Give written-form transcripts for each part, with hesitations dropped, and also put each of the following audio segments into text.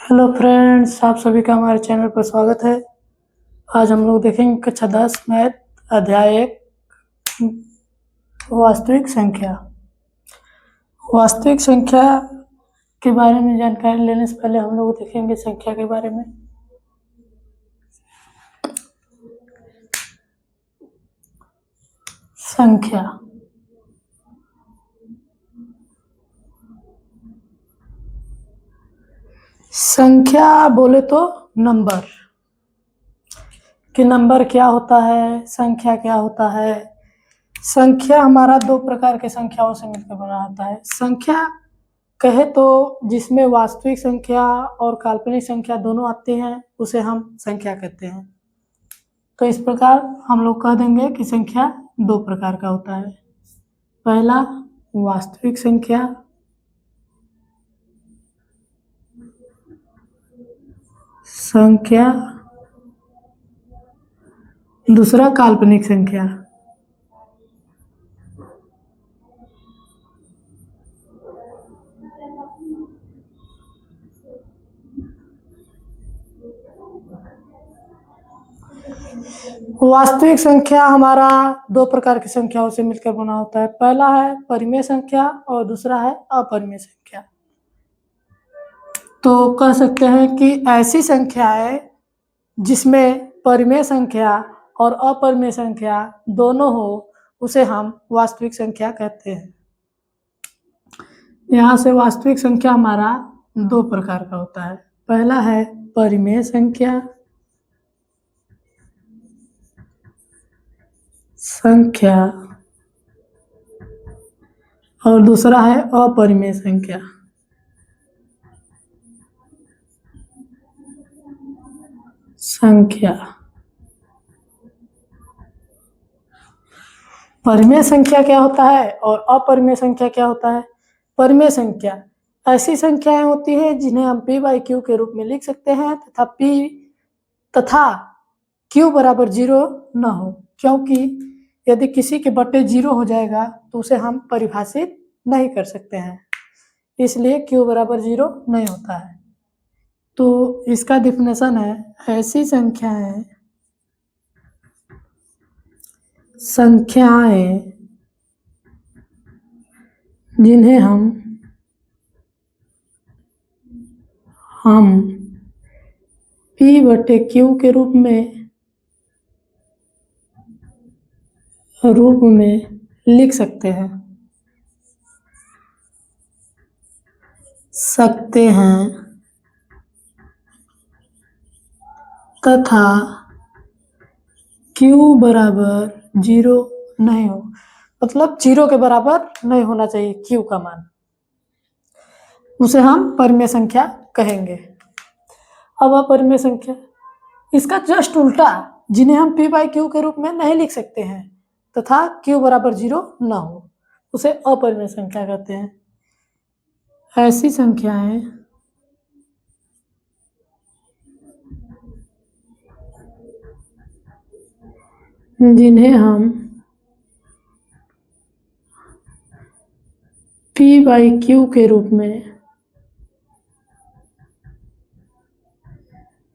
Hello friends, आप सभी का हमारे चैनल पर स्वागत है। आज हम लोग देखेंगे कक्षा 10 मैथ अध्याय 1 वास्तविक संख्या। वास्तविक संख्या के बारे में जानकारी लेने से पहले हम लोग देखेंगे संख्या के बारे में। संख्या संख्या बोले तो नंबर कि नंबर क्या होता है, संख्या क्या होता है। संख्या हमारा दो प्रकार के संख्याओं से मिलकर बना होता है। संख्या कहे तो जिसमें वास्तविक संख्या और काल्पनिक संख्या दोनों आती हैं उसे हम संख्या कहते हैं। तो इस प्रकार हम लोग कह देंगे कि संख्या दो प्रकार का होता है। पहला वास्तविक संख्या, दूसरा काल्पनिक संख्या। वास्तविक संख्या हमारा दो प्रकार की संख्याओं से मिलकर बना होता है। पहला है परिमेय संख्या और दूसरा है अपरिमेय संख्या। तो कह सकते हैं कि ऐसी संख्याएं जिसमें परिमेय संख्या और अपरिमेय संख्या दोनों हो उसे हम वास्तविक संख्या कहते हैं। यहाँ से वास्तविक संख्या हमारा दो प्रकार का होता है। पहला है परिमेय संख्या और दूसरा है अपरिमेय संख्या। परिमेय संख्या क्या होता है और अपरिमेय संख्या क्या होता है। परिमेय संख्या ऐसी संख्याएं होती है जिन्हें हम p/q के रूप में लिख सकते हैं तथा q बराबर 0 न हो, क्योंकि यदि किसी के बटे 0 हो जाएगा तो उसे हम परिभाषित नहीं कर सकते हैं, इसलिए q बराबर 0 नहीं होता है। तो इसका डिफिनेशन है ऐसी संख्याएं जिन्हें हम p/q के रूप में लिख सकते हैं तथा q बराबर 0 नहीं हो, मतलब 0 के बराबर नहीं होना चाहिए q का मान, उसे हम परिमेय संख्या कहेंगे। अब अपरिमेय संख्या इसका जस्ट उल्टा, जिन्हें हम p/q के रूप में नहीं लिख सकते हैं तथा q बराबर 0 न हो, उसे अपरिमेय संख्या कहते हैं। ऐसी संख्याएं जिन्हें हम p/q के रूप में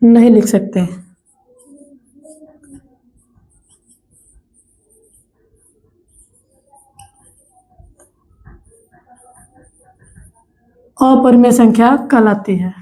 नहीं लिख सकते हैं। अपरिमेय संख्या कहलाती है।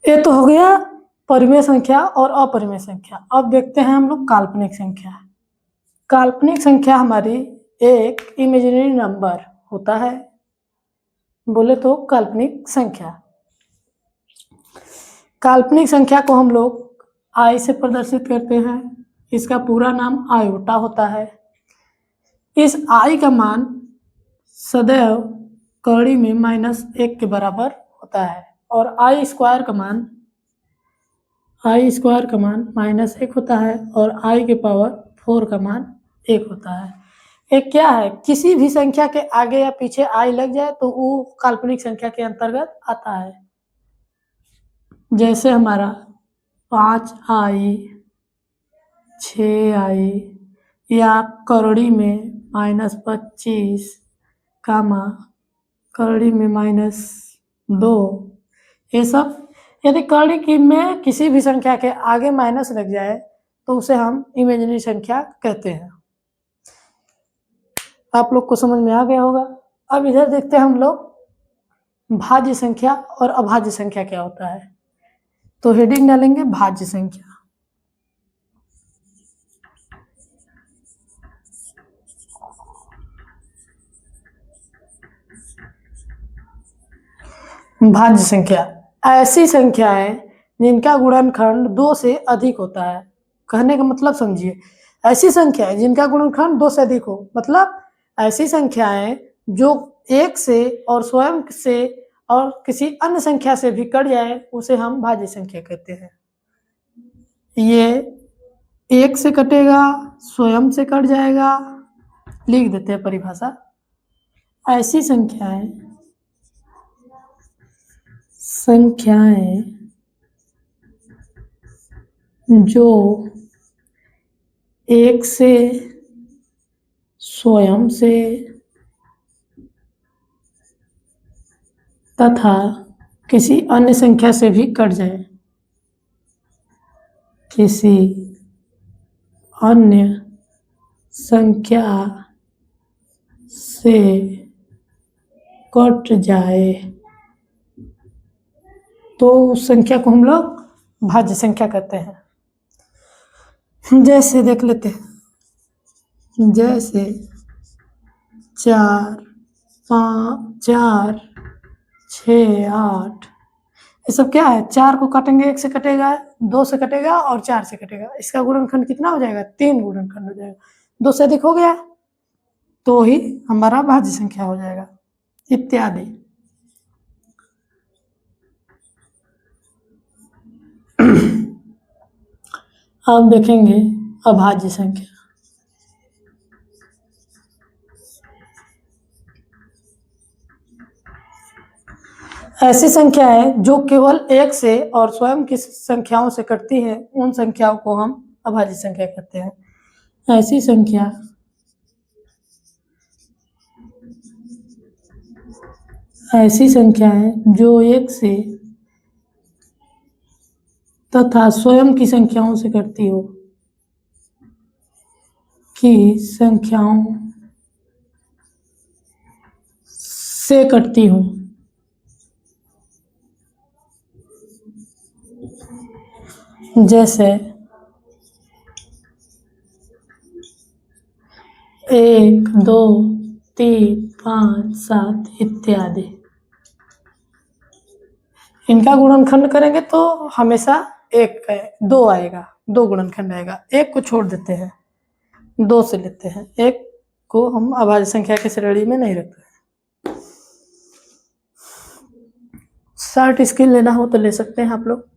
ये तो हो गया परिमेय संख्या और अपरिमेय संख्या। अब देखते हैं हम लोग काल्पनिक संख्या। काल्पनिक संख्या हमारी एक इमेजिनरी नंबर होता है, बोले तो काल्पनिक संख्या। काल्पनिक संख्या को हम लोग आई से प्रदर्शित करते हैं। इसका पूरा नाम आयोटा होता है। इस आई का मान सदैव कड़ी में -1 के बराबर होता है और आई स्क्वायर का मान -1 होता है और आई के पावर 4 का मान 1 होता है। एक क्या है, किसी भी संख्या के आगे या पीछे आई लग जाए तो वो काल्पनिक संख्या के अंतर्गत आता है। जैसे हमारा 5i, 6i या करोड़ी में -25, करोड़ी में 2, ये सब। यदि कर्ण की में किसी भी संख्या के आगे माइनस लग जाए तो उसे हम इमेजिनरी संख्या कहते हैं। आप लोग को समझ में आ गया होगा। अब इधर देखते हैं हम लोग भाज्य संख्या और अभाज्य संख्या क्या होता है। तो हेडिंग डालेंगे भाज्य संख्या। भाज्य संख्या ऐसी संख्याएं जिनका गुणनखंड 2 से अधिक होता है। कहने का मतलब समझिए, ऐसी संख्याएं जिनका गुणनखंड 2 से अधिक हो, मतलब ऐसी संख्याएं जो 1 से और स्वयं से और किसी अन्य संख्या से भी कट जाए उसे हम भाज्य संख्या कहते हैं। ये 1 से कटेगा, स्वयं से कट जाएगा। लिख देते हैं परिभाषा। ऐसी संख्याएं जो 1 से, स्वयं से तथा किसी अन्य संख्या से भी कट जाए, किसी अन्य संख्या से कट जाए तो उस संख्या को हम लोग भाज्य संख्या कहते हैं। जैसे देख लेते हैं, जैसे 4, 5, 4, 6, 8, ये सब क्या है? 4 को काटेंगे, 1 से कटेगा, 2 से कटेगा और 4 से कटेगा। इसका गुणनखंड कितना हो जाएगा? 3 गुणनखंड हो जाएगा। 2 से अधिक हो गया तो ही हमारा भाज्य संख्या हो जाएगा, इत्यादि। अब देखेंगे अभाज्य संख्या। ऐसी संख्याएं जो केवल 1 से और स्वयं की संख्याओं से कटती है, उन संख्याओं को हम अभाज्य संख्या कहते हैं। ऐसी संख्याएं जो 1 से तथा स्वयं की संख्याओं से कटती हो, की संख्याओं से कटती हो, जैसे 1, 2, 3, 5, 7 इत्यादि। इनका गुणनखंड करेंगे तो हमेशा 2 आएगा, 2 गुणनखंड आएगा। 1 को छोड़ देते हैं, 2 से लेते हैं। 1 को हम अभाज्य संख्या की श्रेणी में नहीं रखते। शॉर्ट स्किल लेना हो तो ले सकते हैं आप लोग।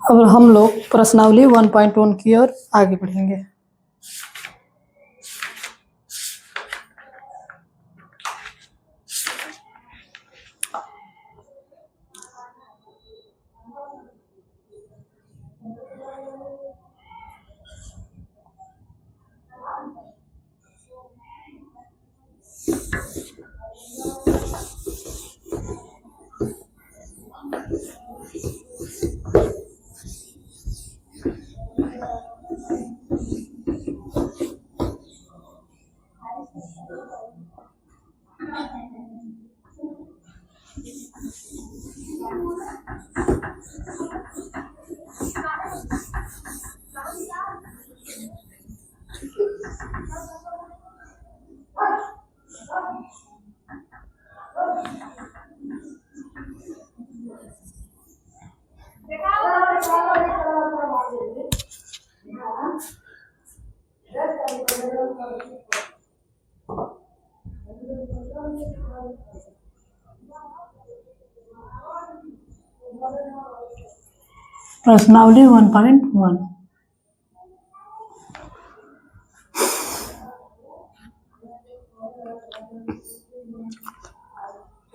अब हम लोग प्रश्नावली 1.1 की ओर आगे बढ़ेंगे। प्रश्नावली 1.1।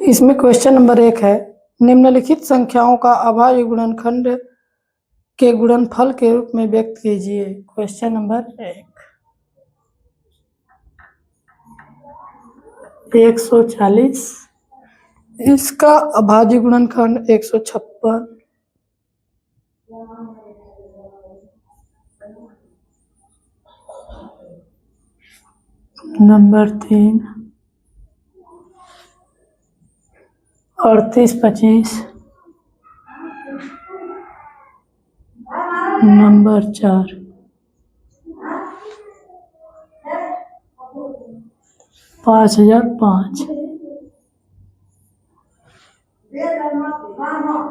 इसमें क्वेश्चन नंबर 1 है, निम्नलिखित संख्याओं का अभाज्य गुणनखंड के गुणनफल के रूप में व्यक्त कीजिए। क्वेश्चन नंबर 140, इसका अभाज्य गुणनखंड 156, नंबर 3 38, 25, नंबर 4 5005,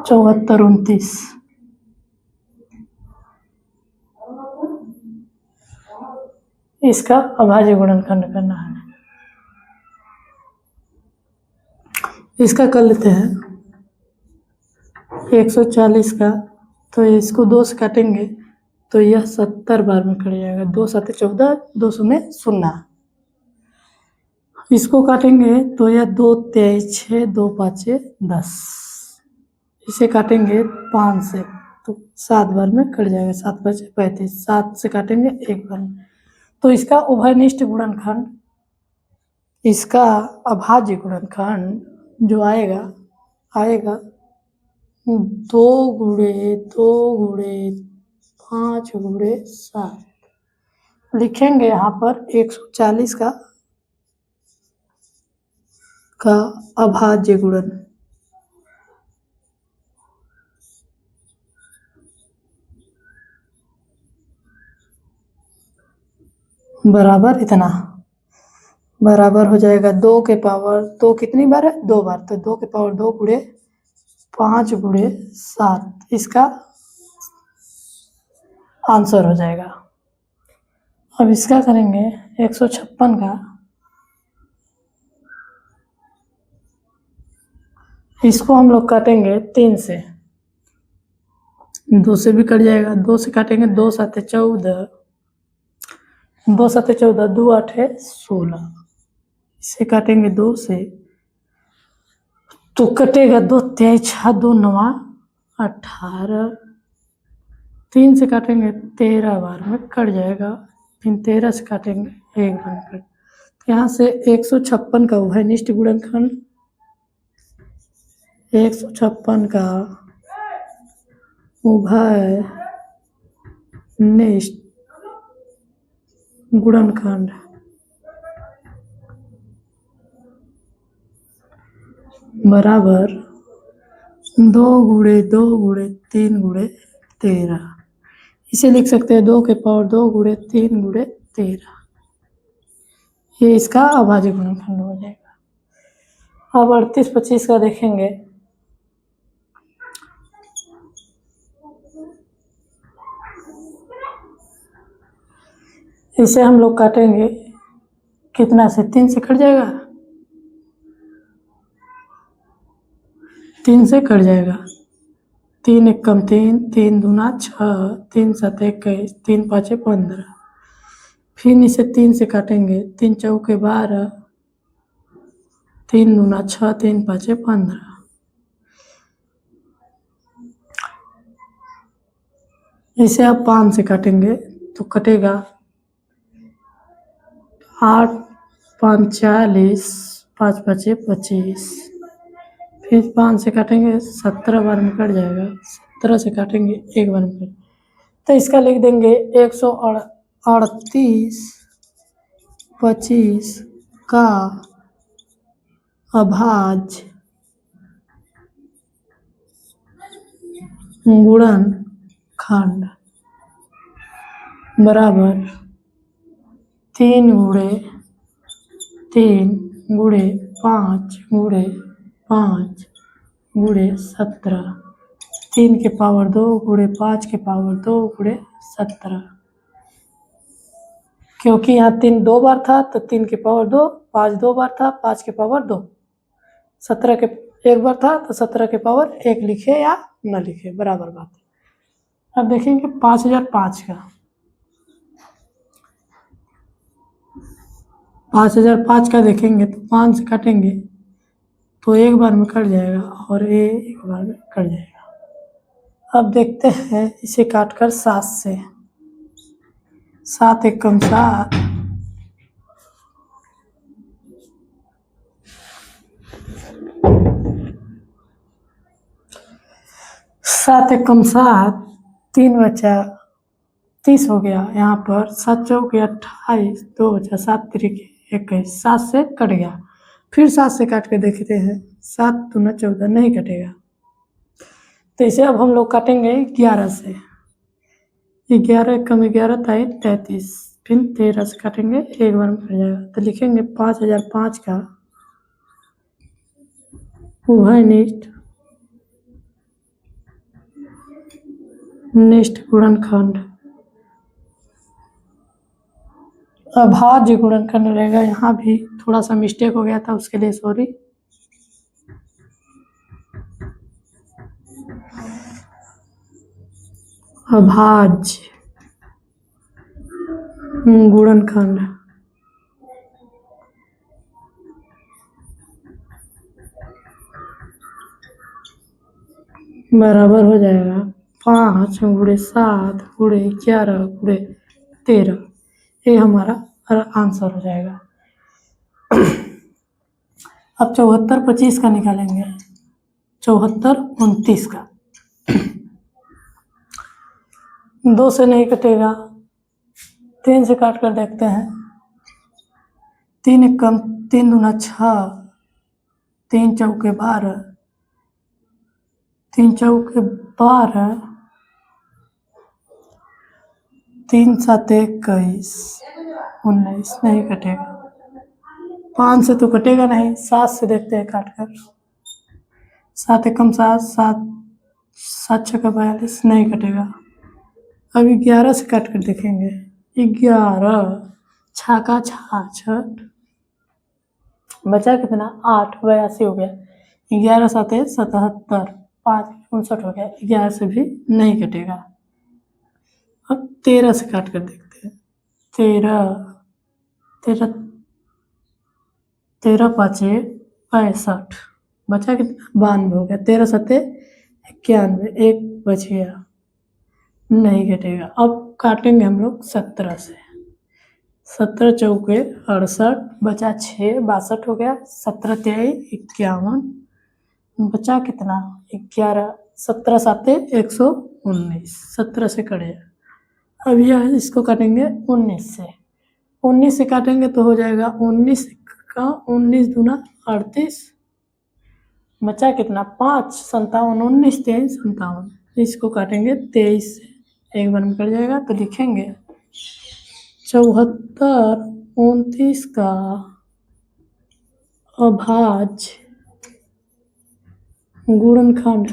74, 29। इसका अभाज्य गुणनखंड करना है। इसका कर लेते हैं 140 का, तो इसको 2 से काटेंगे तो यह 70 बार में कट जाएगा। 2 7 14, 2 शून्य 0। इसको काटेंगे तो यह 2 23 6, 2 5 10। इसे काटेंगे 5 से तो 7 बार में कट जाएगा। 7 5 35, 7 से काटेंगे 1 बार में। तो इसका उभयनिष्ठ गुणनखंड, इसका अभाज्य गुणनखंड जो आएगा 2 गुणे 2 गुणे 5 गुणे 7। लिखेंगे यहाँ पर 140 का अभाज्य गुणन बराबर इतना, बराबर हो जाएगा 2 के पावर 2 कितनी बार है? 2 बार। तो 2 के पावर 2 गुणे 5 गुणे 7 इसका आंसर हो जाएगा। अब इसका करेंगे 156 का, इसको हम लोग काटेंगे 3 से, 2 से भी कट जाएगा। 2 से काटेंगे 2 7 14, 2 7 14, 2 8 16। इसे काटेंगे 2 से तो कटेगा 2 23 6, 2 9 18। 3 से काटेंगे 13 बार में कट जाएगा। फिर 13 से काटेंगे 1 बार में कट। तो यहाँ से 156 का उभयनिष्ठ गुणनखंड, 156 का उभयनिष्ठ गुणनखंड बराबर 2 गुणे 2 गुणे 3 गुणे 13। इसे लिख सकते हैं 2 के पावर 2 गुणे 3 गुणे 13। ये इसका अभाज्य गुणनखंड हो जाएगा। अब 38 25 का देखेंगे। इसे हम लोग काटेंगे कितना से? 3 से कट जाएगा, 3 से कट जाएगा। 3 1 कम 3, 3 दूना 6, 3 7 21, 3 5 15। फिर इसे 3 से काटेंगे, 3 चौके 12, 3 दूना 6, 3 5 15। इसे अब 5 से काटेंगे तो कटेगा 8 5 40, 5 5 25। फिर 5 से काटेंगे 17 बार में कट जाएगा। 17 से काटेंगे 1 बार में कट। तो इसका लिख देंगे 138 25 का अभाज्य गुणनखंड बराबर 3 गुणे 3 गुणे 5 गुणे 5 गुणे 17। 3 के पावर 2 गुणे 5 के पावर 2 गुणे 17। क्योंकि यहाँ 3 2 बार था तो 3 के पावर 2, 5 2 बार था 5 के पावर 2, 17 के 1 बार था तो 17 के पावर 1 लिखे या न लिखे, बराबर बात है। अब देखेंगे 5005 का। 5005 का देखेंगे तो 5 से काटेंगे तो एक बार में कट जाएगा और ये एक बार में कट जाएगा। अब देखते हैं इसे काटकर 7 से। 7 एक कम 7, 7 एक कम 7, 3 बचा 30 हो गया। यहाँ पर 7 चौके 28, 2 बचा 7 तिरिके 21, 7 से कट गया। फिर 7 से काट के देखते हैं, 7 दूना 14 नहीं कटेगा। तो इसे अब हम लोग काटेंगे 11 से। 11 कम 11 33, फिर 13 से काटेंगे, एक बार में कट जाएगा। तो लिखेंगे 5005 का उभयनिष्ठ गुणनखंड अभाज्य गुणनखंड रहेगा। यहाँ भी थोड़ा सा मिस्टेक हो गया था, उसके लिए सॉरी। अभाज्य गुणनखंड बराबर हो जाएगा 5 गुणे 7 गुणे 11 गुणे 13। ये हमारा आंसर हो जाएगा। अब 74 25 का निकालेंगे। 74 29 का 2 से नहीं कटेगा, 3 से काट कर देखते हैं। 3 एक कम 3 दूना 6, 3 चौके 12, 3 चौके 12, 3 7 21, 19 नहीं कटेगा। 5 से तो कटेगा नहीं, 7 से देखते हैं काट कर। 7 एक कम 7, 7 7 6 का 42 नहीं कटेगा। अब 11 से काट कर देखेंगे। 11 6 का 66, बचा कितना 8, 82 हो गया। 11 7 77, 5 59 हो गया। 11 से भी नहीं कटेगा। अब 13 से काट कर देखते हैं। 13 5 65, बचा कितना 92 हो गया। 13 7 91, एक बच गया, नहीं कटेगा। अब काटेंगे हम लोग 17 से। 17 चौके 68, बचा 6 62 हो गया। 17 23 51, बचा कितना 11, 17 7 119, 17 से कटे। अब यह इसको काटेंगे 19 से। 19 से काटेंगे तो हो जाएगा 19 का 19 दूना 38, बचा कितना 5 57, 19 23 57। इसको काटेंगे 23 से, एक बार में कट जाएगा। तो लिखेंगे 74 29 का अभाज्य गुणनखंड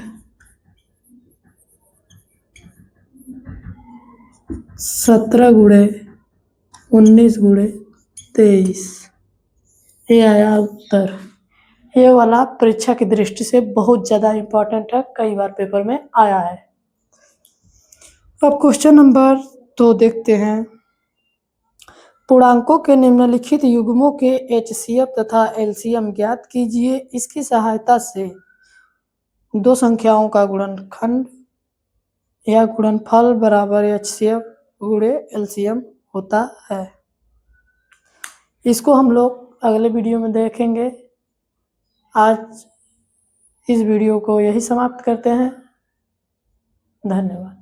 17 गुणे 19 गुणे 23। ये आया उत्तर। ये वाला परीक्षा की दृष्टि से बहुत ज़्यादा इम्पोर्टेंट है, कई बार पेपर में आया है। अब क्वेश्चन नंबर 2 देखते हैं। पूर्णांकों के निम्नलिखित युग्मों के एचसीएफ तथा एलसीएम ज्ञात कीजिए। इसकी सहायता से दो संख्याओं का गुणनखंड या गुणनफल बराबर एचसीएफ गुणे एलसीएम होता है। इसको हम लोग अगले वीडियो में देखेंगे। आज इस वीडियो को यही समाप्त करते हैं। धन्यवाद।